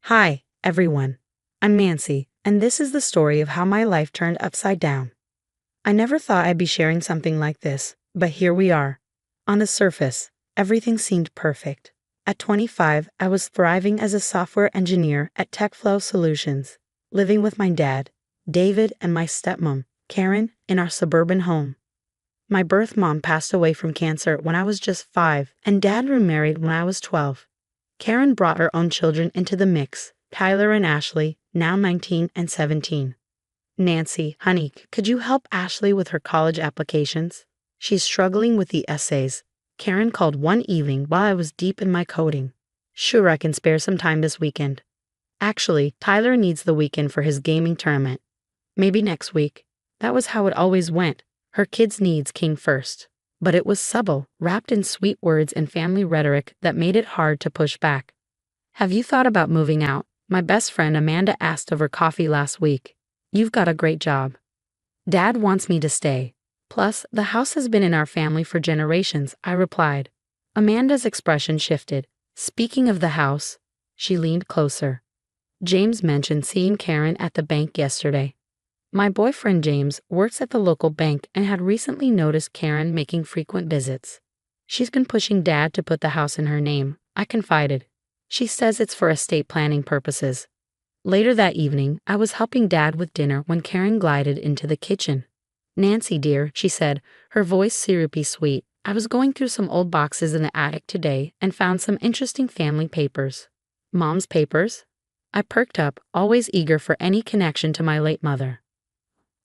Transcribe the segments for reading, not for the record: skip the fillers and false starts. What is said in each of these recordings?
Hi, everyone. I'm Nancy, and this is the story of how my life turned upside down. I never thought I'd be sharing something like this, but here we are. On the surface, everything seemed perfect. At 25, I was thriving as a software engineer at TechFlow Solutions, living with my dad, David, and my stepmom, Karen, in our suburban home. My birth mom passed away from cancer when I was just 5, and dad remarried when I was 12. Karen brought her own children into the mix, Tyler and Ashley, now 19 and 17. Nancy, honey, could you help Ashley with her college applications? She's struggling with the essays. Karen called one evening while I was deep in my coding. Sure, I can spare some time this weekend. Actually, Tyler needs the weekend for his gaming tournament. Maybe next week. That was how it always went. Her kids' needs came first. But it was subtle, wrapped in sweet words and family rhetoric that made it hard to push back. Have you thought about moving out? My best friend Amanda asked over coffee last week. You've got a great job. Dad wants me to stay. Plus, the house has been in our family for generations, I replied. Amanda's expression shifted. Speaking of the house, she leaned closer. James mentioned seeing Karen at the bank yesterday. My boyfriend James works at the local bank and had recently noticed Karen making frequent visits. She's been pushing Dad to put the house in her name, I confided. She says it's for estate planning purposes. Later that evening, I was helping Dad with dinner when Karen glided into the kitchen. Nancy, dear, she said, her voice syrupy sweet. I was going through some old boxes in the attic today and found some interesting family papers. Mom's papers? I perked up, always eager for any connection to my late mother.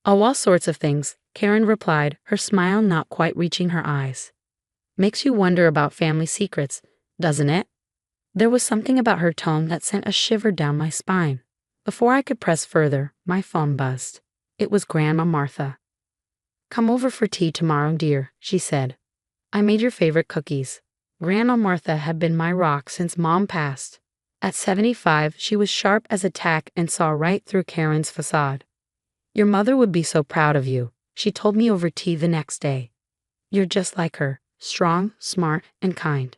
Oh, all sorts of things, Karen replied, her smile not quite reaching her eyes. Makes you wonder about family secrets, doesn't it? There was something about her tone that sent a shiver down my spine. Before I could press further, my phone buzzed. It was Grandma Martha. Come over for tea tomorrow, dear, she said. I made your favorite cookies. Grandma Martha had been my rock since Mom passed. At 75, she was sharp as a tack and saw right through Karen's facade. Your mother would be so proud of you, she told me over tea the next day. You're just like her, strong, smart, and kind.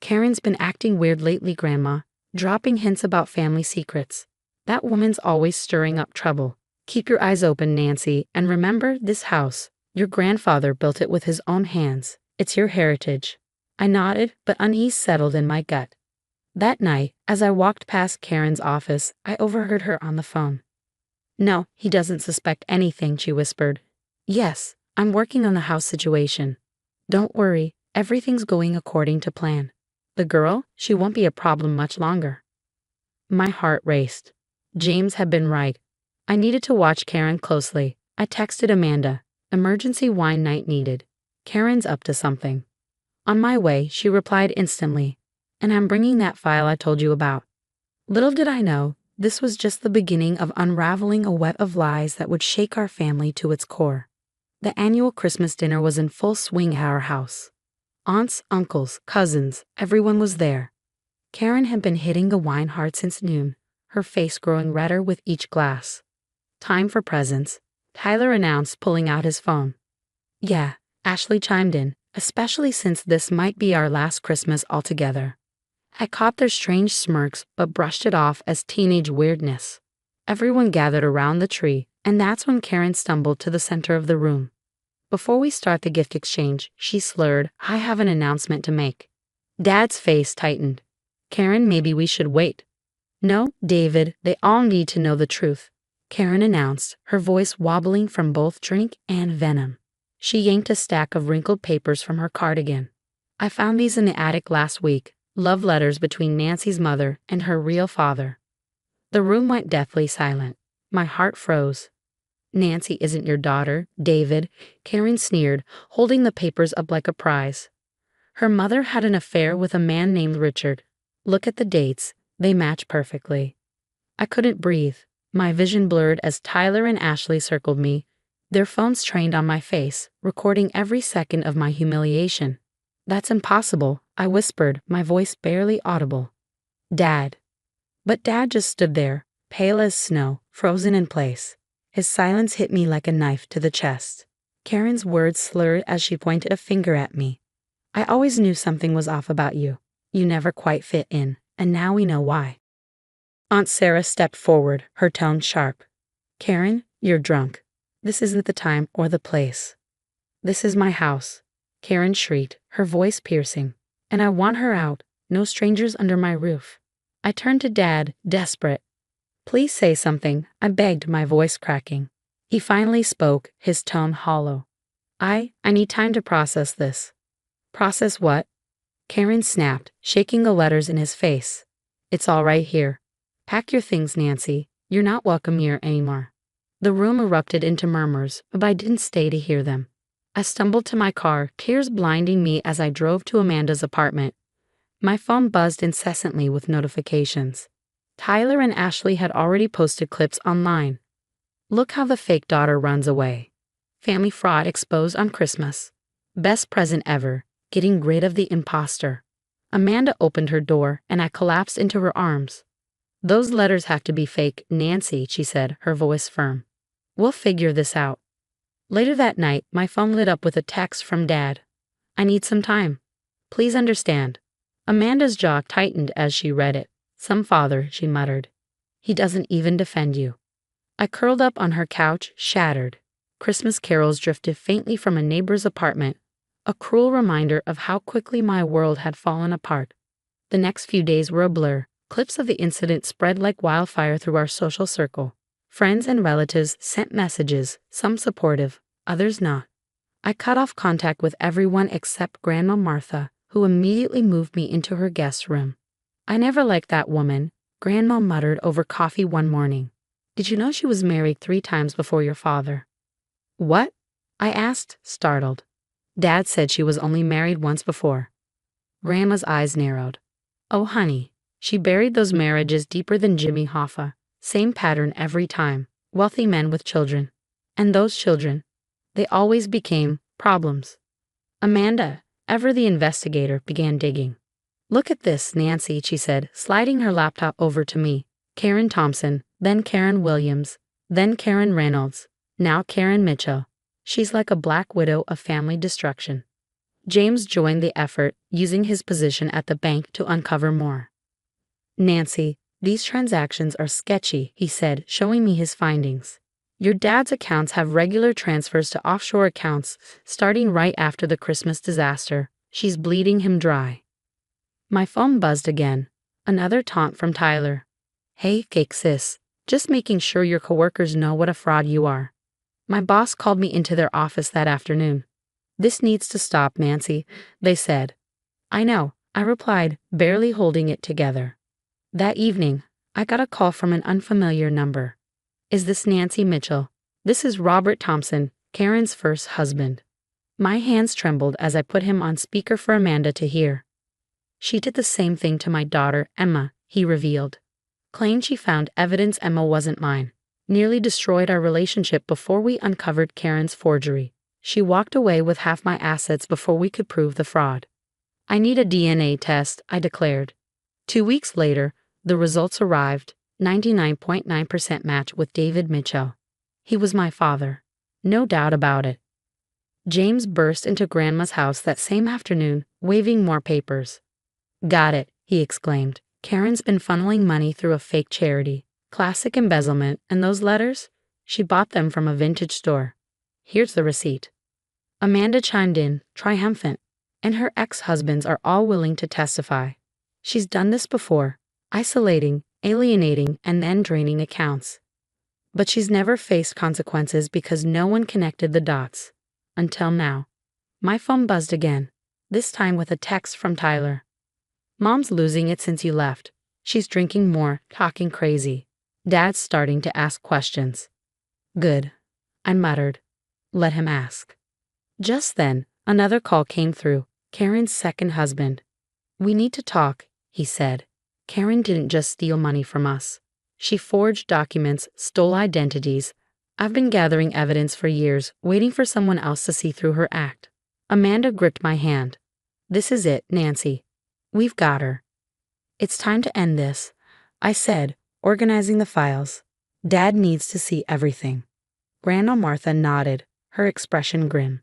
Karen's been acting weird lately, Grandma, dropping hints about family secrets. That woman's always stirring up trouble. Keep your eyes open, Nancy, and remember this house. Your grandfather built it with his own hands. It's your heritage. I nodded, but unease settled in my gut. That night, as I walked past Karen's office, I overheard her on the phone. No, he doesn't suspect anything, she whispered. Yes, I'm working on the house situation. Don't worry, everything's going according to plan. The girl, she won't be a problem much longer. My heart raced. James had been right. I needed to watch Karen closely. I texted Amanda. Emergency wine night needed. Karen's up to something. On my way, she replied instantly. And I'm bringing that file I told you about. Little did I know, this was just the beginning of unraveling a web of lies that would shake our family to its core. The annual Christmas dinner was in full swing at our house. Aunts, uncles, cousins, everyone was there. Karen had been hitting the wine hard since noon, her face growing redder with each glass. Time for presents, Tyler announced, pulling out his phone. Yeah, Ashley chimed in, especially since this might be our last Christmas altogether. I caught their strange smirks but brushed it off as teenage weirdness. Everyone gathered around the tree, and that's when Karen stumbled to the center of the room. Before we start the gift exchange, she slurred, I have an announcement to make. Dad's face tightened. Karen, maybe we should wait. No, David, they all need to know the truth, Karen announced, her voice wobbling from both drink and venom. She yanked a stack of wrinkled papers from her cardigan. I found these in the attic last week. Love letters between Nancy's mother and her real father. The room went deathly silent. My heart froze. Nancy isn't your daughter, David, Karen sneered, holding the papers up like a prize. Her mother had an affair with a man named Richard. Look at the dates, they match perfectly. I couldn't breathe. My vision blurred as Tyler and Ashley circled me, their phones trained on my face, recording every second of my humiliation. That's impossible, I whispered, my voice barely audible. Dad. But Dad just stood there, pale as snow, frozen in place. His silence hit me like a knife to the chest. Karen's words slurred as she pointed a finger at me. I always knew something was off about you. You never quite fit in, and now we know why. Aunt Sarah stepped forward, her tone sharp. Karen, you're drunk. This isn't the time or the place. This is my house. Karen shrieked, her voice piercing. And I want her out, no strangers under my roof. I turned to Dad, desperate. Please say something, I begged, my voice cracking. He finally spoke, his tone hollow. I need time to process this. Process what? Karen snapped, shaking the letters in his face. It's all right here. Pack your things, Nancy. You're not welcome here anymore. The room erupted into murmurs, but I didn't stay to hear them. I stumbled to my car, tears blinding me as I drove to Amanda's apartment. My phone buzzed incessantly with notifications. Tyler and Ashley had already posted clips online. Look how the fake daughter runs away. Family fraud exposed on Christmas. Best present ever, getting rid of the imposter. Amanda opened her door and I collapsed into her arms. Those letters have to be fake, Nancy, she said, her voice firm. We'll figure this out. Later that night, my phone lit up with a text from Dad. I need some time. Please understand. Amanda's jaw tightened as she read it. Some father, she muttered. He doesn't even defend you. I curled up on her couch, shattered. Christmas carols drifted faintly from a neighbor's apartment, a cruel reminder of how quickly my world had fallen apart. The next few days were a blur. Clips of the incident spread like wildfire through our social circle. Friends and relatives sent messages, some supportive, others not. I cut off contact with everyone except Grandma Martha, who immediately moved me into her guest room. I never liked that woman, Grandma muttered over coffee one morning. Did you know she was married 3 times before your father? What? I asked, startled. Dad said she was only married once before. Grandma's eyes narrowed. Oh, honey, she buried those marriages deeper than Jimmy Hoffa. Same pattern every time. Wealthy men with children. And those children, they always became problems. Amanda, ever the investigator, began digging. Look at this, Nancy, she said, sliding her laptop over to me. Karen Thompson, then Karen Williams, then Karen Reynolds, now Karen Mitchell. She's like a black widow of family destruction. James joined the effort, using his position at the bank to uncover more. Nancy, these transactions are sketchy, he said, showing me his findings. Your dad's accounts have regular transfers to offshore accounts, starting right after the Christmas disaster. She's bleeding him dry. My phone buzzed again. Another taunt from Tyler. Hey, fake sis. Just making sure your coworkers know what a fraud you are. My boss called me into their office that afternoon. This needs to stop, Nancy, they said. I know, I replied, barely holding it together. That evening, I got a call from an unfamiliar number. Is this Nancy Mitchell? This is Robert Thompson, Karen's first husband. My hands trembled as I put him on speaker for Amanda to hear. She did the same thing to my daughter, Emma, he revealed. Claimed she found evidence Emma wasn't mine. Nearly destroyed our relationship before we uncovered Karen's forgery. She walked away with half my assets before we could prove the fraud. I need a DNA test, I declared. 2 weeks later, the results arrived, 99.9% match with David Mitchell. He was my father. No doubt about it. James burst into Grandma's house that same afternoon, waving more papers. Got it, he exclaimed. Karen's been funneling money through a fake charity. Classic embezzlement, and those letters? She bought them from a vintage store. Here's the receipt. Amanda chimed in, triumphant, and her ex-husbands are all willing to testify. She's done this before, isolating, alienating, and then draining accounts. But she's never faced consequences because no one connected the dots. Until now. My phone buzzed again, this time with a text from Tyler. Mom's losing it since you left. She's drinking more, talking crazy. Dad's starting to ask questions. Good, I muttered. Let him ask. Just then, another call came through, Karen's second husband. We need to talk, he said. Karen didn't just steal money from us. She forged documents, stole identities. I've been gathering evidence for years, waiting for someone else to see through her act. Amanda gripped my hand. This is it, Nancy. We've got her. It's time to end this, I said, organizing the files. Dad needs to see everything. Grandma Martha nodded, her expression grim.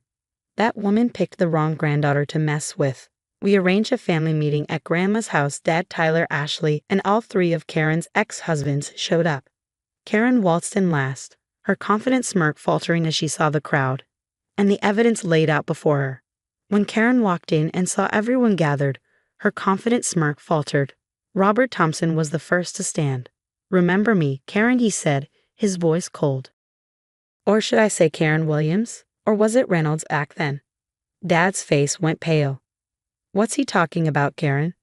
That woman picked the wrong granddaughter to mess with. We arranged a family meeting at Grandma's house. Dad, Tyler, Ashley, and all three of Karen's ex-husbands showed up. Karen waltzed in last, her confident smirk faltering as she saw the crowd and the evidence laid out before her. When Karen walked in and saw everyone gathered, her confident smirk faltered. Robert Thompson was the first to stand. "Remember me, Karen," he said, his voice cold. Or should I say Karen Williams? Or was it Reynolds back then? Dad's face went pale. "What's he talking about, Karen?"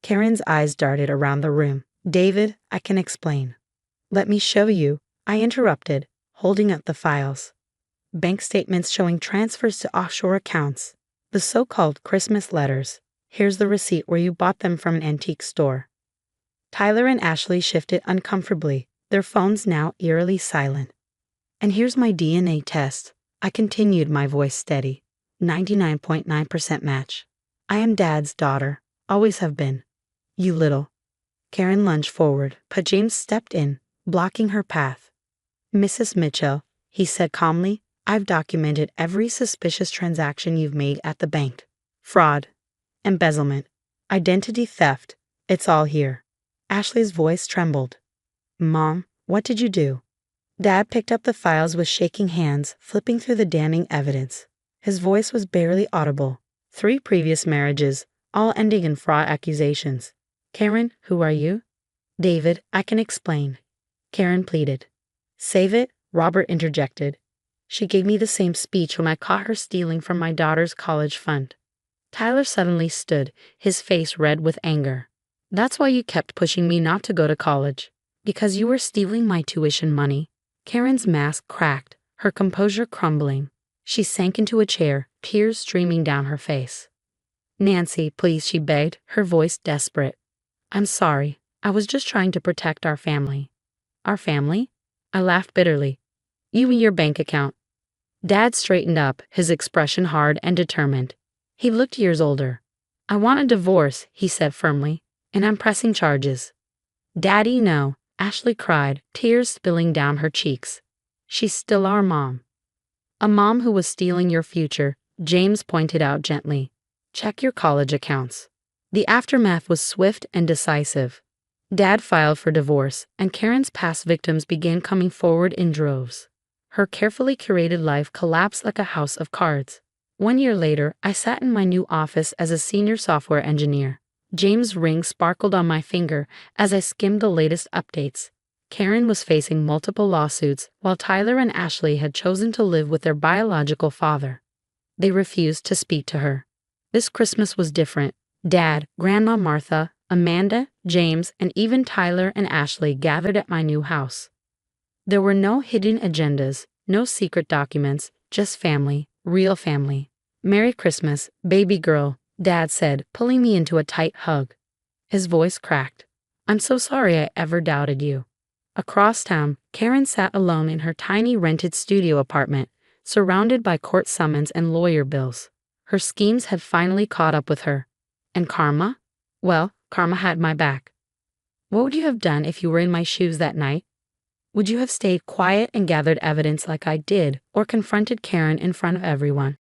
Karen's eyes darted around the room. "David, I can explain." "Let me show you," I interrupted, holding up the files. Bank statements showing transfers to offshore accounts. The so-called Christmas letters. Here's the receipt where you bought them from an antique store. Tyler and Ashley shifted uncomfortably, their phones now eerily silent. "And here's my DNA test," I continued, my voice steady. 99.9% match. I am Dad's daughter. Always have been. You little. Karen lunged forward, but James stepped in, blocking her path. "Mrs. Mitchell," he said calmly, "I've documented every suspicious transaction you've made at the bank. Fraud, embezzlement, identity theft. It's all here." Ashley's voice trembled. "Mom, what did you do?" Dad picked up the files with shaking hands, flipping through the damning evidence. His voice was barely audible. 3 previous marriages, all ending in fraud accusations. "Karen, who are you?" "David, I can explain," Karen pleaded. "Save it," Robert interjected. "She gave me the same speech when I caught her stealing from my daughter's college fund." Tyler suddenly stood, his face red with anger. "That's why you kept pushing me not to go to college. Because you were stealing my tuition money." Karen's mask cracked, her composure crumbling. She sank into a chair, tears streaming down her face. "Nancy, please," she begged, her voice desperate. "I'm sorry. I was just trying to protect our family." "Our family?" I laughed bitterly. "You and your bank account." Dad straightened up, his expression hard and determined. He looked years older. "I want a divorce," he said firmly, "and I'm pressing charges." "Daddy, no," Ashley cried, tears spilling down her cheeks. "She's still our mom." "A mom who was stealing your future," James pointed out gently. "Check your college accounts." The aftermath was swift and decisive. Dad filed for divorce, and Karen's past victims began coming forward in droves. Her carefully curated life collapsed like a house of cards. 1 year later, I sat in my new office as a senior software engineer. James' ring sparkled on my finger as I skimmed the latest updates. Karen was facing multiple lawsuits, while Tyler and Ashley had chosen to live with their biological father. They refused to speak to her. This Christmas was different. Dad, Grandma Martha, Amanda, James, and even Tyler and Ashley gathered at my new house. There were no hidden agendas, no secret documents, just family, real family. "Merry Christmas, baby girl," Dad said, pulling me into a tight hug. His voice cracked. "I'm so sorry I ever doubted you." Across town, Karen sat alone in her tiny rented studio apartment, surrounded by court summons and lawyer bills. Her schemes had finally caught up with her. And karma? Well, karma had my back. What would you have done if you were in my shoes that night? Would you have stayed quiet and gathered evidence like I did, or confronted Karen in front of everyone?